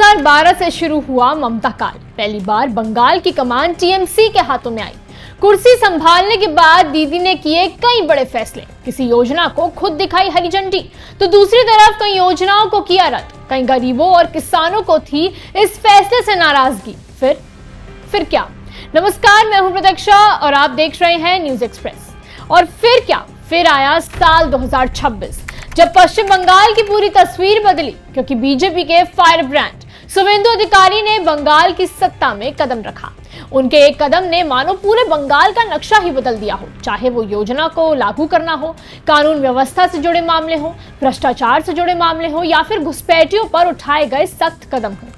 2012 से शुरू हुआ ममता काल। पहली बार बंगाल की कमान टीएमसी के हाथों में आई। कुर्सी संभालने के बाद दीदी ने किए कई बड़े फैसले। किसी योजना को खुद दिखाई हरी झंडी, तो दूसरी तरफ कई योजनाओं को किया रद्द। कई गरीबों और किसानों को थी इस फैसले से नाराजगी। फिर क्या? नमस्कार, मैं हूं प्रतीक्षा और आप देख रहे हैं न्यूज एक्सप्रेस। और फिर क्या? फिर आया साल 2026, जब पश्चिम बंगाल की पूरी तस्वीर बदली, क्योंकि बीजेपी के फायर ब्रांड शुवेंदु अधिकारी ने बंगाल की सत्ता में कदम रखा। उनके एक कदम ने मानो पूरे बंगाल का नक्शा ही बदल दिया हो, चाहे वो योजना को लागू करना हो, कानून व्यवस्था से जुड़े मामले हो, भ्रष्टाचार से जुड़े मामले हो या फिर घुसपैठियों पर उठाए गए सख्त कदम हो।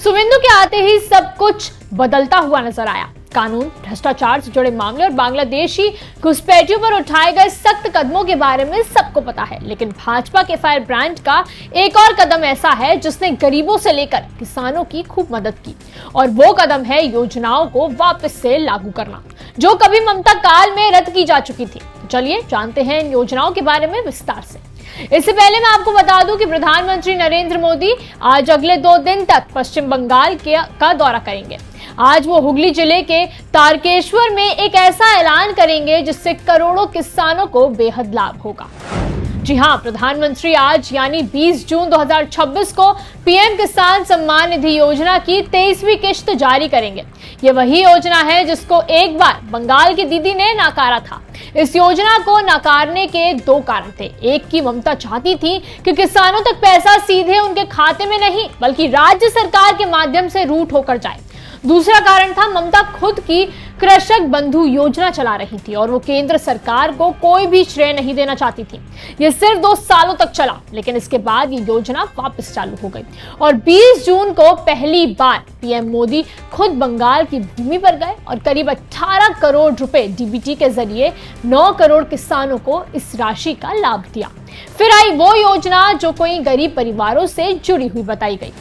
शुवेंदु के आते ही सब कुछ बदलता हुआ नजर आया। कानून, भ्रष्टाचार से जुड़े मामले और बांग्लादेशी घुसपैठियों पर उठाए गए सख्त कदमों के बारे में सबको पता है, लेकिन भाजपा के फायर ब्रांड का एक और कदम ऐसा है जिसने गरीबों से लेकर किसानों की खूब मदद की, और वो कदम है योजनाओं को वापस से लागू करना, जो कभी ममता काल में रद्द की जा चुकी थी। तो चलिए जानते हैं इन योजनाओं के बारे में विस्तार से। इससे पहले मैं आपको बता दूं कि प्रधानमंत्री नरेंद्र मोदी आज अगले 2 दिन तक पश्चिम बंगाल का दौरा करेंगे। आज वो हुगली जिले के तारकेश्वर में एक ऐसा ऐलान करेंगे जिससे करोड़ों किसानों को बेहद लाभ होगा। जी हां, प्रधानमंत्री आज यानी 20 जून 2026 को पीएम किसान सम्मान निधि योजना की 23वीं किश्त जारी करेंगे। ये वही योजना है जिसको एक बार बंगाल की दीदी ने नकारा था। इस योजना को नकारने के 2 कारण थे। एक की ममता चाहती थी कि किसानों तक पैसा सीधे उनके खाते में नहीं बल्कि राज्य सरकार के माध्यम से रूट होकर जाए। दूसरा कारण था, ममता खुद की कृषक बंधु योजना चला रही थी और वो केंद्र सरकार को कोई भी श्रेय नहीं देना चाहती थी। ये सिर्फ 2 सालों तक चला, लेकिन इसके बाद ये योजना वापस चालू हो गई और 20 जून को पहली बार पीएम मोदी खुद बंगाल की भूमि पर गए और करीब 18 करोड़ रुपए डीबीटी के जरिए 9 करोड़ किसानों को इस राशि का लाभ दिया। फिर आई वो योजना जो कोई गरीब परिवारों से जुड़ी हुई बताई गई।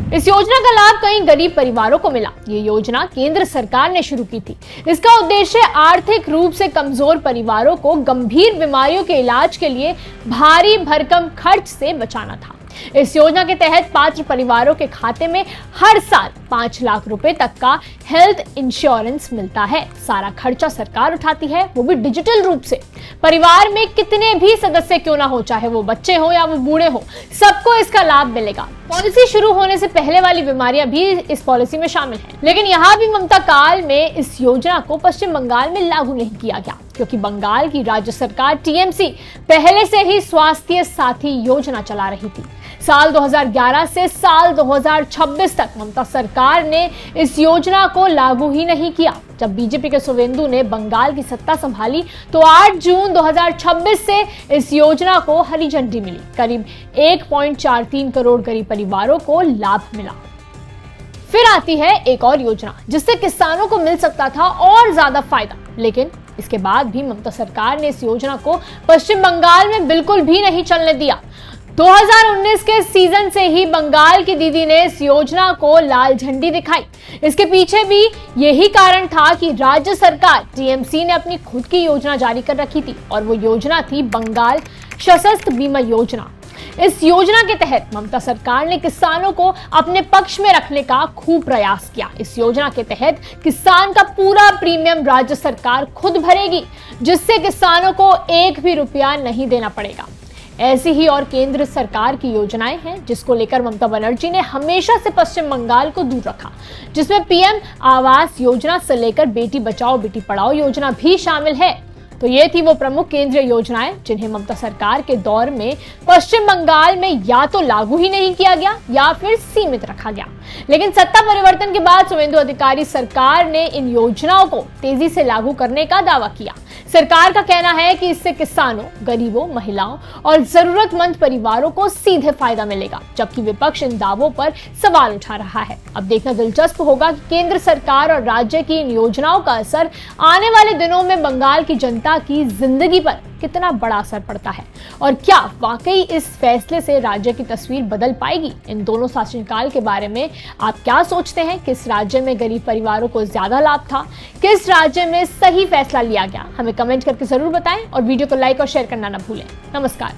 इस योजना का लाभ कई गरीब परिवारों को मिला। ये योजना केंद्र सरकार ने शुरू की थी। इसका उद्देश्य आर्थिक रूप से कमजोर परिवारों को गंभीर बीमारियों के इलाज के लिए भारी भरकम खर्च से बचाना था। इस योजना के तहत पात्र परिवारों के खाते में हर साल 5 लाख रुपए तक का हेल्थ इंश्योरेंस मिलता है। सारा खर्चा सरकार उठाती है, वो भी डिजिटल रूप से। परिवार में कितने भी सदस्य क्यों ना हो, चाहे वो बच्चे हो या वो बूढ़े हो, सबको इसका लाभ मिलेगा। पॉलिसी शुरू होने से पहले वाली बीमारियां भी इस पॉलिसी में शामिल हैं। लेकिन यहाँ भी ममता काल में इस योजना को पश्चिम बंगाल में लागू नहीं किया गया, क्योंकि बंगाल की राज्य सरकार टीएमसी पहले से ही स्वास्थ्य साथी योजना चला रही थी। साल 2011 से साल 2026 तक ममता सरकार ने इस योजना को लागू ही नहीं किया। जब बीजेपी के शुवेंदु ने बंगाल की सत्ता संभाली तो 8 जून 2026 से इस योजना को हरी झंडी मिली। करीब 1.43 करोड़ गरीब परिवारों को लाभ मिला। फिर आती है एक और योजना जिससे किसानों को मिल सकता था और ज्यादा फायदा, लेकिन इसके बाद भी ममता सरकार ने इस योजना को पश्चिम बंगाल में बिल्कुल भी नहीं चलने दिया। 2019 के सीजन से ही बंगाल की दीदी ने इस योजना को लाल झंडी दिखाई। इसके पीछे भी यही कारण था कि राज्य सरकार टीएमसी ने अपनी खुद की योजना जारी कर रखी थी और वो योजना थी बंगाल सशस्त्र बीमा योजना। इस योजना के तहत ममता सरकार ने किसानों को अपने पक्ष में रखने का खूब प्रयास किया। इस योजना के तहत किसान का पूरा प्रीमियम राज्य सरकार खुद भरेगी, जिससे किसानों को 1 भी रुपया नहीं देना पड़ेगा। ऐसी ही और केंद्र सरकार की योजनाएं हैं जिसको लेकर ममता बनर्जी ने हमेशा से पश्चिम बंगाल को दूर रखा, जिसमें पीएम आवास योजना से लेकर बेटी बचाओ बेटी पढ़ाओ योजना भी शामिल है। तो ये थी वो प्रमुख केंद्रीय योजनाएं जिन्हें ममता सरकार के दौर में पश्चिम बंगाल में या तो लागू ही नहीं किया गया या फिर सीमित रखा गया। लेकिन सत्ता परिवर्तन के बाद शुवेंदु अधिकारी सरकार ने इन योजनाओं को तेजी से लागू करने का दावा किया। सरकार का कहना है कि इससे किसानों, गरीबों, महिलाओं और जरूरतमंद परिवारों को सीधे फायदा मिलेगा, जबकि विपक्ष इन दावों पर सवाल उठा रहा है। अब देखना दिलचस्प होगा कि केंद्र सरकार और राज्य की इन योजनाओं का असर आने वाले दिनों में बंगाल की जनता की जिंदगी पर कितना बड़ा असर पड़ता है और क्या वाकई इस फैसले से राज्य की तस्वीर बदल पाएगी। इन दोनों शासनकाल के बारे में आप क्या सोचते हैं? किस राज्य में गरीब परिवारों को ज्यादा लाभ था? किस राज्य में सही फैसला लिया गया? हमें कमेंट करके जरूर बताएं और वीडियो को लाइक और शेयर करना ना भूलें। नमस्कार।